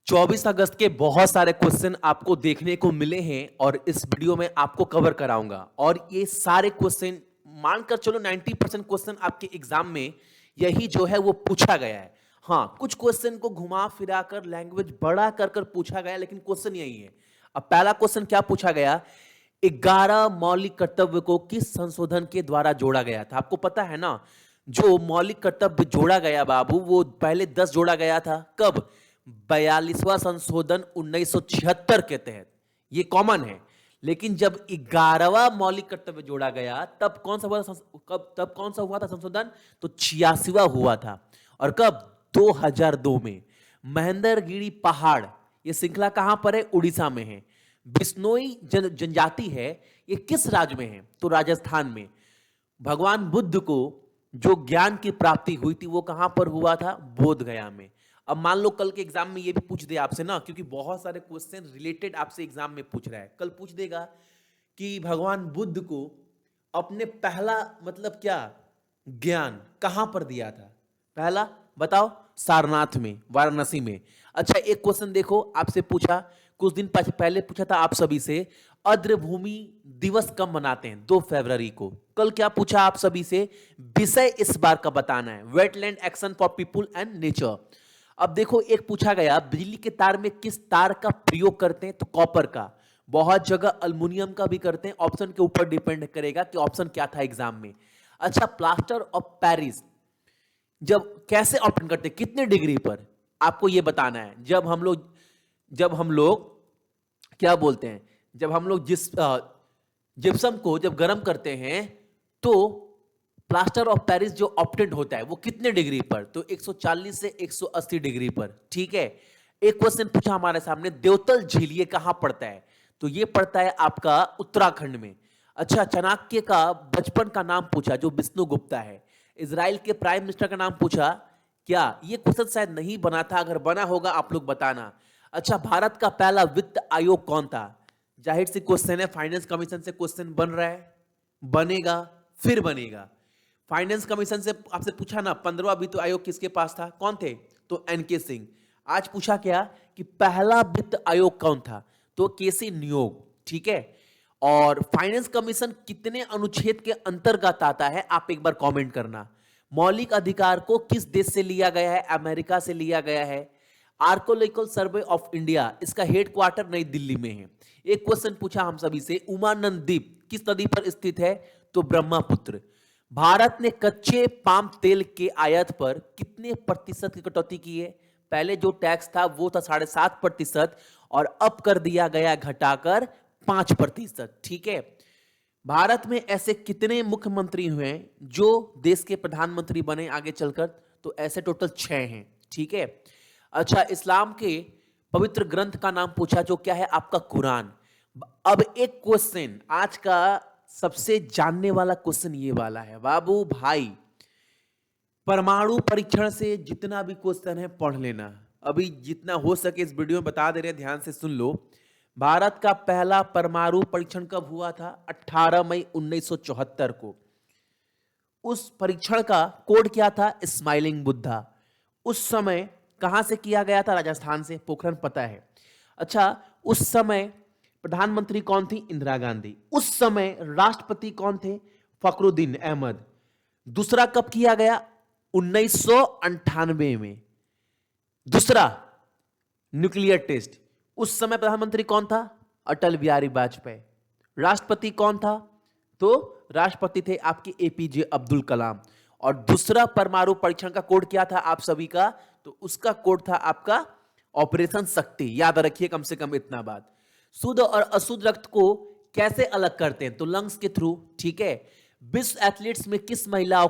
24 अगस्त के बहुत सारे क्वेश्चन आपको देखने को मिले हैं और इस वीडियो में आपको कवर कराऊंगा। और ये सारे क्वेश्चन मानकर चलो 90% क्वेश्चन आपके एग्जाम में यही जो है वो पूछा गया है। हाँ, कुछ क्वेश्चन को घुमा फिरा कर लैंग्वेज बड़ा कर कर पूछा गया, लेकिन क्वेश्चन यही है। अब पहला क्वेश्चन क्या पूछा गया? 11 मौलिक कर्तव्य को किस संशोधन के द्वारा जोड़ा गया था? आपको पता है ना, जो मौलिक कर्तव्य जोड़ा गया बाबू, वो पहले 10 जोड़ा गया था। कब? 42वां संशोधन 1976 के तहत। ये कॉमन है। लेकिन जब 11वां मौलिक कर्तव्य जोड़ा गया तब कौन सा हुआ था? तब कौन सा हुआ था संशोधन? तो 86वां हुआ था। और कब? 2002 में। महेंद्रगिरी पहाड़, ये श्रृंखला कहां पर है? उड़ीसा में है। बिश्नोई जनजाति है, ये किस राज्य में है? तो राजस्थान में। भगवान बुद्ध को जो ज्ञान की प्राप्ति हुई थी वो कहां पर हुआ था? बोध गया में। अब मान लो कल के एग्जाम में ये भी पूछ दे आपसे ना, क्योंकि बहुत सारे क्वेश्चन रिलेटेड आपसे एग्जाम में पूछ रहा है। कल पूछ देगा कि भगवान बुद्ध को अपने पहला मतलब क्या ज्ञान कहां पर दिया था? पहला बताओ। सारनाथ में, वाराणसी में। अच्छा, एक क्वेश्चन देखो, आपसे पूछा कुछ दिन पहले पूछा था आप सभी से, आर्द्रभूमि दिवस कब मनाते हैं? 2 फरवरी को। कल क्या पूछा आप सभी से? विषय इस बार का बताना है, wetland action for people and nature. अब देखो, एक पूछा गया बिजली के तार में किस तार का प्रयोग करते हैं? तो कॉपर का। बहुत जगह अल्युमिनियम का भी करते हैं। ऑप्शन के ऊपर डिपेंड करेगा कि ऑप्शन क्या था एग्जाम में। अच्छा, प्लास्टर ऑफ पेरिस जब कैसे ऑप्शन करते हैं, कितने डिग्री पर? आपको यह बताना है। जब हम लोग क्या बोलते हैं, जब हम लोग जिप्सम को जब गर्म करते हैं तो प्लास्टर ऑफ पेरिस जो ऑप्टेंट होता है वो कितने डिग्री पर? तो 140 से 180 डिग्री पर। ठीक है। एक क्वेश्चन पूछा हमारे सामने, देवतल झील ये कहां पड़ता है? तो ये पड़ता है आपका उत्तराखंड में। अच्छा, चाणक्य का बचपन का नाम पूछा जो विष्णु गुप्ता है। इजराइल के प्राइम मिनिस्टर का नाम पूछा। क्या ये क्वेश्चन शायद नहीं बना था? अगर बना होगा आप लोग बताना। अच्छा, भारत का पहला वित्त आयोग कौन था? जाहिर सी क्वेश्चन है, फाइनेंस कमीशन से क्वेश्चन बन रहा है, बनेगा, फिर बनेगा। फाइनेंस कमीशन से आपसे पूछा ना, 15वां वित्त आयोग किसके पास था? कौन थे? तो एनके सिंह। आज पूछा क्या कि पहला वित्त आयोग कौन था? तो केसी नियोग। ठीक है। और फाइनेंस कमीशन कितने अनुच्छेद के अंतर्गत आता है? आप एक बार कमेंट करना। मौलिक अधिकार को किस देश से लिया गया है? अमेरिका से लिया गया है। आर्कोलॉजिकल सर्वे ऑफ इंडिया, इसका हेडक्वार्टर नई दिल्ली में है। एक क्वेश्चन पूछा हम सभी से, उमानंद द्वीप किस नदी पर स्थित है? तो ब्रह्मपुत्र। भारत ने कच्चे पाम तेल के आयात पर कितने प्रतिशत की कटौती की है? पहले जो टैक्स था वो था 7.5% और अब कर दिया गया घटाकर 5%। ठीक है। भारत में ऐसे कितने मुख्यमंत्री हुए जो देश के प्रधानमंत्री बने आगे चलकर? तो ऐसे टोटल 6 हैं। ठीक है। अच्छा, इस्लाम के पवित्र ग्रंथ का नाम पूछा जो क्या है? आपका कुरान। अब एक क्वेश्चन आज का सबसे जानने वाला क्वेश्चन ये वाला है बाबू भाई, परमाणु परीक्षण से जितना भी क्वेश्चन है पढ़ लेना। अभी जितना हो सके इस वीडियो में बता दे रहे हैं, ध्यान से सुन लो। भारत का पहला परमाणु परीक्षण कब हुआ था? 18 मई 1974 को। उस परीक्षण का कोड क्या था? स्माइलिंग बुद्धा। उस समय कहां से किया गया था? राजस्थान से, पोखरण पता है। अच्छा, उस समय प्रधानमंत्री कौन थी? इंदिरा गांधी। उस समय राष्ट्रपति कौन थे? फखरुद्दीन अहमद। दूसरा कब किया गया? 1998 में। दूसरा न्यूक्लियर टेस्ट। उस समय प्रधानमंत्री कौन था? अटल बिहारी वाजपेयी। राष्ट्रपति कौन था? तो राष्ट्रपति थे आपके एपीजे अब्दुल कलाम। और दूसरा परमाणु परीक्षण का कोड क्या था आप सभी का? तो उसका कोड था आपका ऑपरेशन शक्ति। याद रखिए कम से कम इतना बात। शुद्ध और अशुद्ध रक्त को कैसे अलग करते हैं? तो लंग्स के थ्रू। ठीक है। विश्व एथलीट्स में किस महिलाओं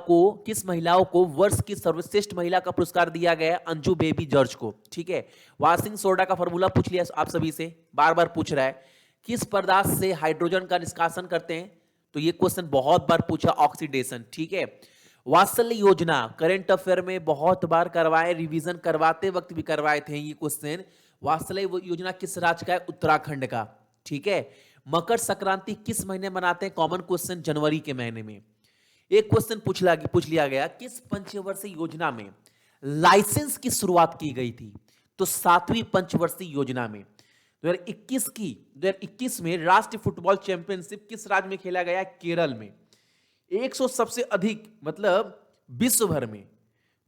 को वर्ष की सर्वश्रेष्ठ महिला का पुरस्कार दिया गया? अंजू बेबी जॉर्ज को। ठीक है। वाशिंग सोडा का फॉर्मूला पूछ लिया आप सभी से, बार बार पूछ रहा है। किस पदार्थ से हाइड्रोजन का निष्कासन करते हैं? तो ये क्वेश्चन बहुत बार पूछा, ऑक्सीडेशन। ठीक है। वात्सल्य योजना करंट अफेयर में बहुत बार करवाए, रिवीजन करवाते वक्त भी करवाए थे ये क्वेश्चन। वात्सल्य योजना किस राज्य का है? उत्तराखंड का। ठीक है। मकर संक्रांति किस महीने मनाते हैं? कॉमन क्वेश्चन, जनवरी के महीने में। एक क्वेश्चन पूछ लिया गया, किस पंचवर्षीय योजना में लाइसेंस की शुरुआत की गई थी? तो 7वीं पंचवर्षीय योजना में 2021 में राष्ट्रीय फुटबॉल चैंपियनशिप किस राज्य में खेला गया? केरल में। 100 सबसे अधिक, मतलब विश्व भर में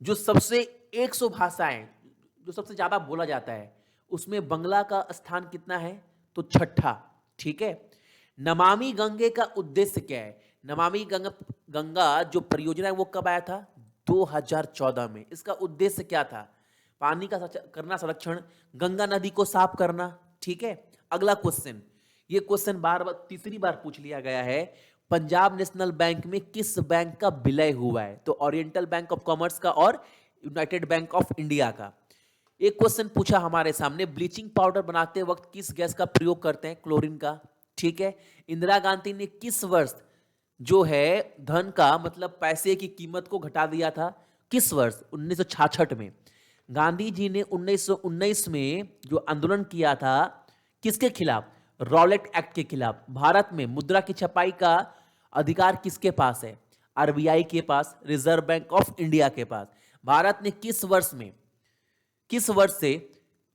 जो सबसे 100 भाषाएं जो सबसे ज्यादा बोला जाता है, उसमें बंगला का स्थान कितना है? तो 6ठा। ठीक है। नमामि गंगे का उद्देश्य क्या है? नमामि गंगा जो परियोजना है वो कब आया था? 2014 में। इसका उद्देश्य क्या था? पानी का करना संरक्षण, गंगा नदी को साफ करना। ठीक है। अगला क्वेश्चन, ये क्वेश्चन बार बार तीसरी बार पूछ लिया गया है। पंजाब नेशनल बैंक में किस बैंक का विलय हुआ है? तो ओरिएंटल बैंक ऑफ कॉमर्स का और यूनाइटेड बैंक ऑफ इंडिया का। एक क्वेश्चन पूछा हमारे सामने, ब्लीचिंग पाउडर बनाते वक्त किस गैस का प्रयोग करते हैं? क्लोरीन का। ठीक है। इंदिरा गांधी ने किस वर्ष जो है धन का, मतलब पैसे की कीमत को घटा दिया था? किस वर्ष? 1966 में। गांधी जी ने 1919 में जो आंदोलन किया था किसके खिलाफ? रॉलेट एक्ट के खिलाफ। भारत में मुद्रा की छपाई का अधिकार किसके पास है? आरबीआई के पास, रिजर्व बैंक ऑफ इंडिया के पास। भारत ने किस वर्ष से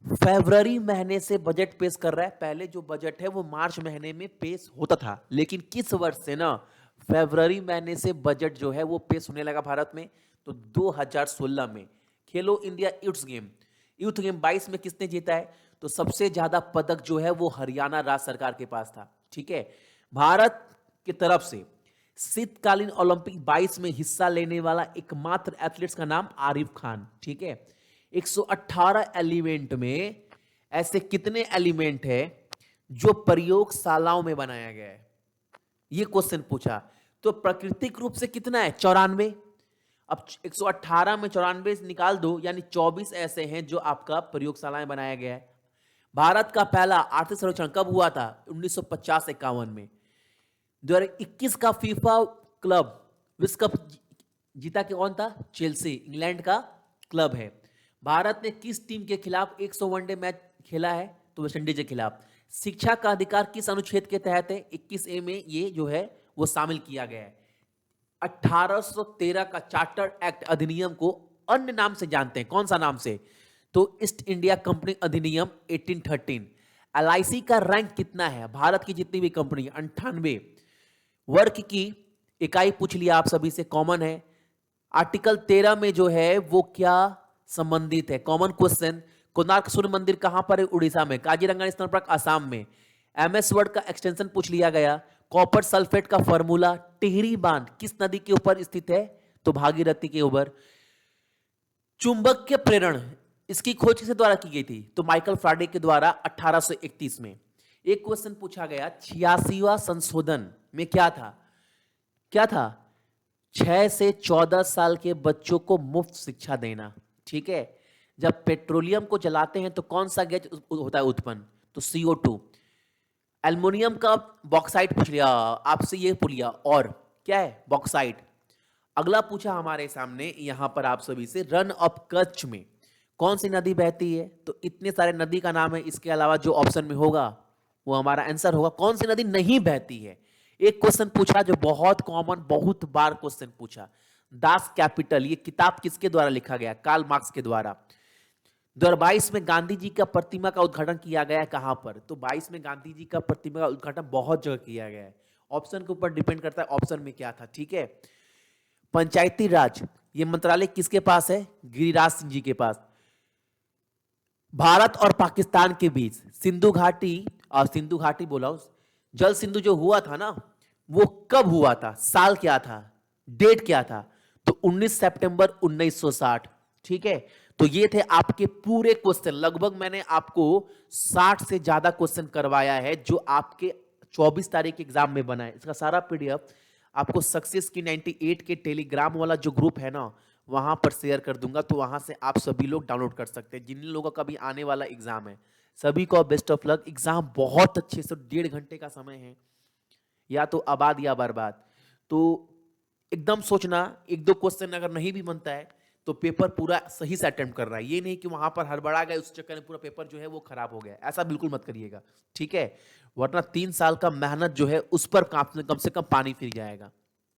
फरवरी महीने से बजट पेश कर रहा है? पहले जो बजट है वो मार्च महीने में पेश होता था, लेकिन किस वर्ष से ना फरवरी महीने से बजट जो है वो पेश होने लगा भारत में? तो 2016 में। खेलो इंडिया यूथ गेम 22 में किसने जीता है? तो सबसे ज्यादा पदक जो है वो हरियाणा राज्य सरकार के पास था। ठीक है। भारत की तरफ से शीतकालीन ओलंपिक 22 में हिस्सा लेने वाला एकमात्र एथलीट्स का नाम आरिफ खान। ठीक है। 118 एलिमेंट में ऐसे कितने एलिमेंट है जो प्रयोगशालाओं में बनाया गया है? ये क्वेश्चन पूछा। तो प्राकृतिक रूप से कितना है? 94। अब 118 में 94 निकाल दो, यानी 24 ऐसे हैं जो आपका प्रयोगशालाएं बनाया गया है। भारत का पहला आर्थिक सर्वेक्षण कब हुआ था? 1950-51 में। 2021 का फीफा क्लब विश्व कप जीता के कौन था? चेल्सी, इंग्लैंड का क्लब है। भारत ने किस टीम के खिलाफ 100 वनडे मैच खेला है? तो वेस्ट इंडीज के खिलाफ। शिक्षा का अधिकार किस अनुच्छेद के तहत है? 21A में ये जो है वो शामिल किया गया है। 1813 का चार्टर एक्ट अधिनियम को अन्य नाम से जानते हैं, कौन सा नाम से? तो ईस्ट इंडिया कंपनी अधिनियम 1813। LIC का रैंक कितना है? भारत की जितनी भी कंपनी 98। वर्क की इकाई पूछ लिया आप सभी से, कॉमन है। आर्टिकल 13 में जो है वो क्या संबंधित है? Common question. कोणार्क सूर्य मंदिर कहां पर है? उड़ीसा में। काजीरंगा नेशनल पार्क असम में। MS वर्ड का एक्सटेंशन पूछ लिया गया। कॉपर सल्फेट का फॉर्मूला। टिहरी बांध किस नदी के ऊपर स्थित है? तो भागीरथी के ऊपर। चुंबकीय प्रेरण इसकी खोज किसके द्वारा की गई थी? तो माइकल फ्राडे के द्वारा 1831 में। एक क्वेश्चन पूछा गया, 86वां संशोधन में क्या था? 6 से 14 साल के बच्चों को मुफ्त शिक्षा देना। ठीक है। जब पेट्रोलियम को जलाते हैं तो कौन सा गैस होता है उत्पन्न? तो CO2। एल्युमिनियम का बॉक्साइट पूछ लिया आपसे, ये पूछ लिया, और क्या है? बॉक्साइट। अगला पूछा हमारे सामने यहां पर आप सभी से, रन ऑफ कच्छ में कौन सी नदी बहती है? तो इतने सारे नदी का नाम है, इसके अलावा जो ऑप्शन में होगा वो हमारा आंसर होगा। कौन सी नदी नहीं बहती है? एक क्वेश्चन पूछा जो बहुत कॉमन, बहुत बार क्वेश्चन पूछा, दास कैपिटल ये किताब किसके द्वारा लिखा गया? कार्ल मार्क्स के द्वारा। 2022 में गांधी जी का प्रतिमा का उद्घाटन किया गया है, कहां पर? तो 22 में गांधी जी का प्रतिमा का उद्घाटन बहुत जगह किया गया है। ऑप्शन के ऊपर डिपेंड करता है ऑप्शन में क्या था। ठीक है। पंचायती राज ये मंत्रालय किसके पास है? गिरिराज सिंह जी के पास। भारत और पाकिस्तान के बीच सिंधु घाटी बोला, जल सिंधु जो हुआ था ना, वो कब हुआ था? साल क्या था? डेट क्या था? तो 19 सितंबर 1960। ठीक है। तो ये थे आपके पूरे क्वेश्चन। लगभग मैंने आपको 60 से ज्यादा क्वेश्चन करवाया है जो आपके 24 तारीख के एग्जाम में बना है। इसका सारा PDF आपको सक्सेस की 98 के टेलीग्राम वाला जो ग्रुप है ना, वहां पर शेयर कर दूंगा, तो वहां से आप सभी लोग डाउनलोड कर सकते हैं। जिन लोगों का भी आने वाला एग्जाम है, सभी को बेस्ट ऑफ लक। एग्जाम बहुत अच्छे से 1.5 घंटे का समय है, या तो आबाद या बर्बाद। तो एकदम सोचना, 1-2 क्वेश्चन अगर नहीं भी बनता है तो पेपर पूरा सही से अटेम्प्ट कर रहा है। ये नहीं कि वहां पर हड़बड़ा गए, उस चक्कर में पूरा पेपर जो है वो खराब हो गया। ऐसा बिल्कुल मत करिएगा। ठीक है। वरना 3 साल का मेहनत जो है उस पर कम से कम पानी फिर जाएगा।